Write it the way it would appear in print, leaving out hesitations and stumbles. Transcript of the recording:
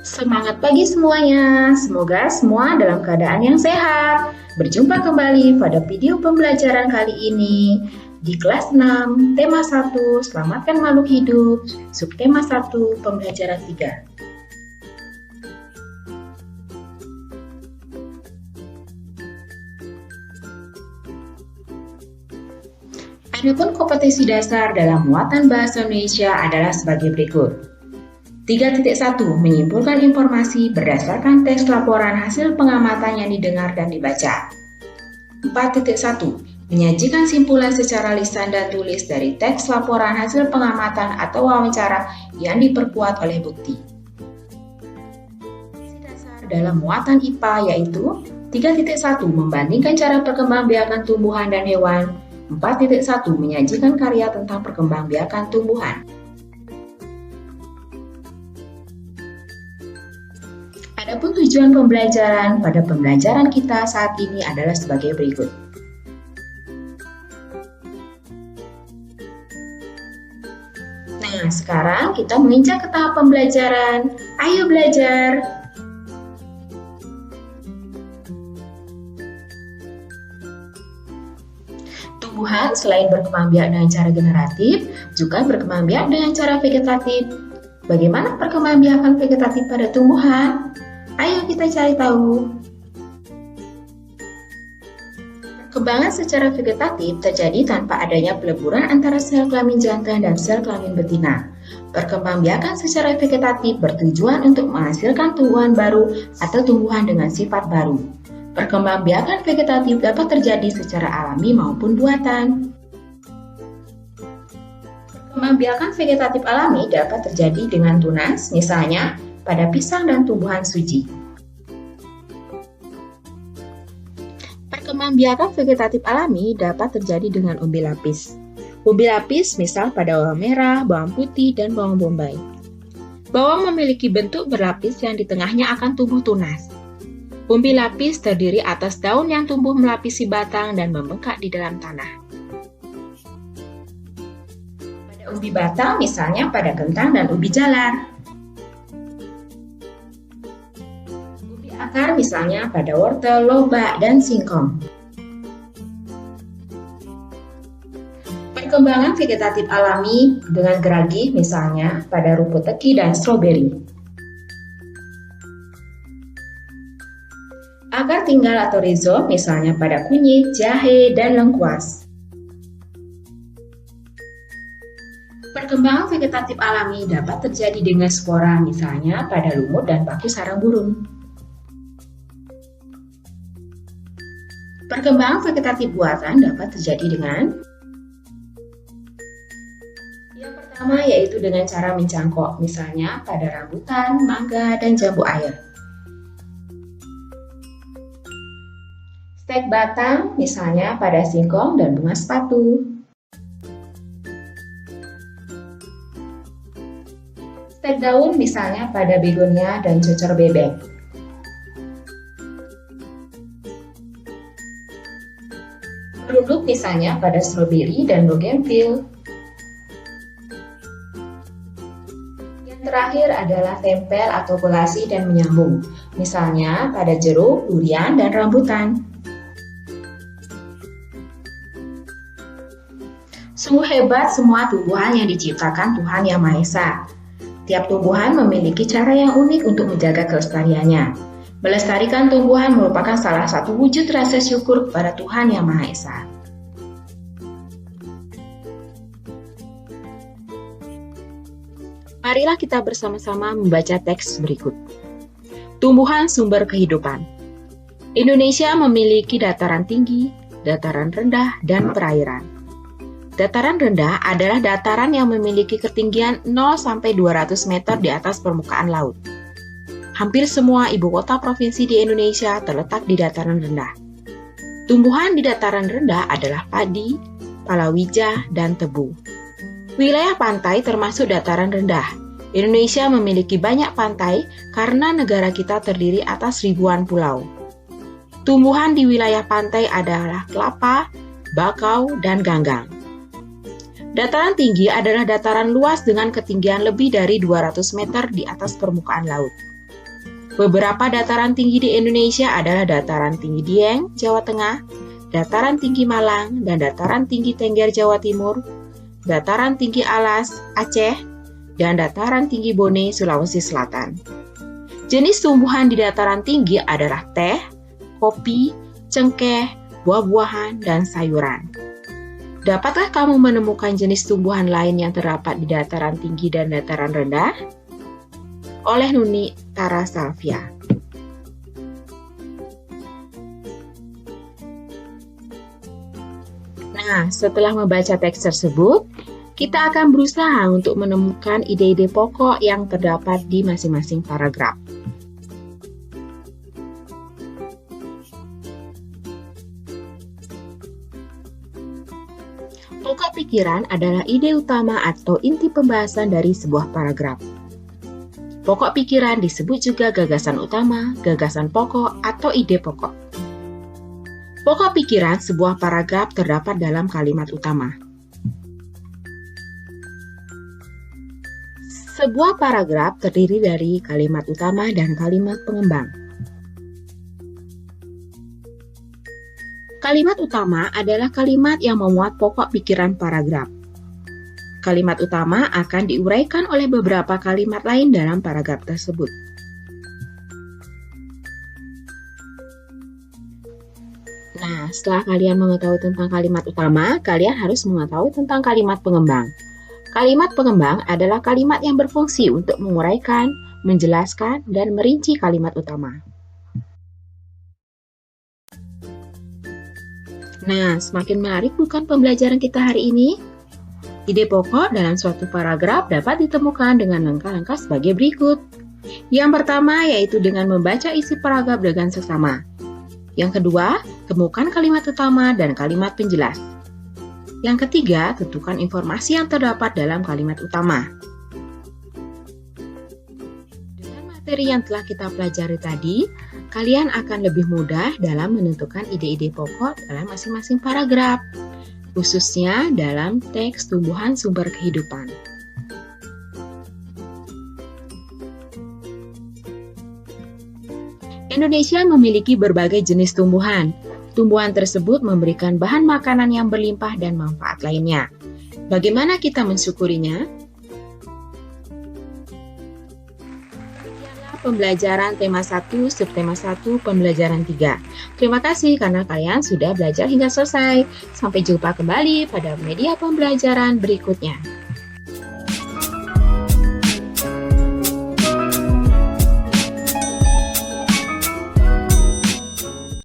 Semangat pagi semuanya, semoga semua dalam keadaan yang sehat. Berjumpa kembali pada video pembelajaran kali ini di kelas 6, tema 1, Selamatkan Makhluk Hidup, subtema 1, pembelajaran 3. Adapun kompetensi dasar dalam muatan bahasa Indonesia adalah sebagai berikut. 3.1. Menyimpulkan informasi berdasarkan teks laporan hasil pengamatan yang didengar dan dibaca. 4.1. Menyajikan simpulan secara lisan dan tulis dari teks laporan hasil pengamatan atau wawancara yang diperkuat oleh bukti. Dasar dalam muatan IPA yaitu 3.1. Membandingkan cara perkembangbiakan tumbuhan dan hewan. 4.1. Menyajikan karya tentang perkembangbiakan tumbuhan. Adapun tujuan pembelajaran pada pembelajaran kita saat ini adalah sebagai berikut. Nah, sekarang kita menginjak ke tahap pembelajaran. Ayo belajar! Tumbuhan selain berkembang biak dengan cara generatif, juga berkembang biak dengan cara vegetatif. Bagaimana perkembangbiakan vegetatif pada tumbuhan? Ayo kita cari tahu. Perkembangan secara vegetatif terjadi tanpa adanya peleburan antara sel kelamin jantan dan sel kelamin betina. Perkembangbiakan secara vegetatif bertujuan untuk menghasilkan tumbuhan baru atau tumbuhan dengan sifat baru. Perkembangbiakan vegetatif dapat terjadi secara alami maupun buatan. Perkembangbiakan vegetatif alami dapat terjadi dengan tunas, misalnya pada pisang dan tumbuhan suji. Perkembangbiakan vegetatif alami dapat terjadi dengan umbi lapis. Umbi lapis misal pada bawang merah, bawang putih, dan bawang bombay. Bawang memiliki bentuk berlapis yang di tengahnya akan tumbuh tunas. Umbi lapis terdiri atas daun yang tumbuh melapisi batang dan membengkak di dalam tanah. Pada umbi batang misalnya pada kentang dan ubi jalar. Akar misalnya pada wortel, lobak, dan singkong. Perkembangan vegetatif alami dengan geragi misalnya pada rumput teki dan stroberi. Akar tinggal atau rhizom misalnya pada kunyit, jahe, dan lengkuas. Perkembangan vegetatif alami dapat terjadi dengan spora misalnya pada lumut dan paku sarang burung. Perkembangan vegetatif buatan dapat terjadi dengan yang pertama yaitu dengan cara mencangkok, misalnya pada rambutan, mangga, dan jambu air. Stek batang, misalnya pada singkong dan bunga sepatu. Stek daun, misalnya pada begonia dan cocor bebek. Produk misalnya pada stroberi dan bougainville. Yang terakhir adalah tempel atau kolasi dan menyambung, misalnya pada jeruk, durian, dan rambutan. Sungguh hebat semua tumbuhan yang diciptakan Tuhan Yang Maha Esa. Tiap tumbuhan memiliki cara yang unik untuk menjaga kelestariannya. Melestarikan tumbuhan merupakan salah satu wujud rasa syukur kepada Tuhan Yang Maha Esa. Marilah kita bersama-sama membaca teks berikut. Tumbuhan sumber kehidupan. Indonesia memiliki dataran tinggi, dataran rendah, dan perairan. Dataran rendah adalah dataran yang memiliki ketinggian 0-200 meter di atas permukaan laut. Hampir semua ibu kota provinsi di Indonesia terletak di dataran rendah. Tumbuhan di dataran rendah adalah padi, palawija, dan tebu. Wilayah pantai termasuk dataran rendah. Indonesia memiliki banyak pantai karena negara kita terdiri atas ribuan pulau. Tumbuhan di wilayah pantai adalah kelapa, bakau, dan ganggang. Dataran tinggi adalah dataran luas dengan ketinggian lebih dari 200 meter di atas permukaan laut. Beberapa dataran tinggi di Indonesia adalah Dataran Tinggi Dieng, Jawa Tengah, Dataran Tinggi Malang, dan Dataran Tinggi Tengger, Jawa Timur, Dataran Tinggi Alas, Aceh, dan Dataran Tinggi Bone, Sulawesi Selatan. Jenis tumbuhan di dataran tinggi adalah teh, kopi, cengkeh, buah-buahan, dan sayuran. Dapatkah kamu menemukan jenis tumbuhan lain yang terdapat di dataran tinggi dan dataran rendah? Oleh Nuni Tara Salvia. Nah, setelah membaca teks tersebut, kita akan berusaha untuk menemukan ide-ide pokok yang terdapat di masing-masing paragraf. Pokok pikiran adalah ide utama atau inti pembahasan dari sebuah paragraf. Pokok pikiran disebut juga gagasan utama, gagasan pokok, atau ide pokok. Pokok pikiran sebuah paragraf terdapat dalam kalimat utama. Sebuah paragraf terdiri dari kalimat utama dan kalimat pengembang. Kalimat utama adalah kalimat yang memuat pokok pikiran paragraf. Kalimat utama akan diuraikan oleh beberapa kalimat lain dalam paragraf tersebut. Nah, setelah kalian mengetahui tentang kalimat utama, kalian harus mengetahui tentang kalimat pengembang. Kalimat pengembang adalah kalimat yang berfungsi untuk menguraikan, menjelaskan, dan merinci kalimat utama. Nah, semakin menarik bukan pembelajaran kita hari ini? Ide pokok dalam suatu paragraf dapat ditemukan dengan langkah-langkah sebagai berikut. Yang pertama yaitu dengan membaca isi paragraf dengan seksama. Yang kedua, temukan kalimat utama dan kalimat penjelas. Yang ketiga, tentukan informasi yang terdapat dalam kalimat utama. Dengan materi yang telah kita pelajari tadi, kalian akan lebih mudah dalam menentukan ide-ide pokok dalam masing-masing paragraf, khususnya dalam teks tumbuhan sumber kehidupan. Indonesia memiliki berbagai jenis tumbuhan. Tumbuhan tersebut memberikan bahan makanan yang berlimpah dan manfaat lainnya. Bagaimana kita mensyukurinya? Demikianlah pembelajaran tema 1, subtema 1, pembelajaran 3. Terima kasih karena kalian sudah belajar hingga selesai. Sampai jumpa kembali pada media pembelajaran berikutnya.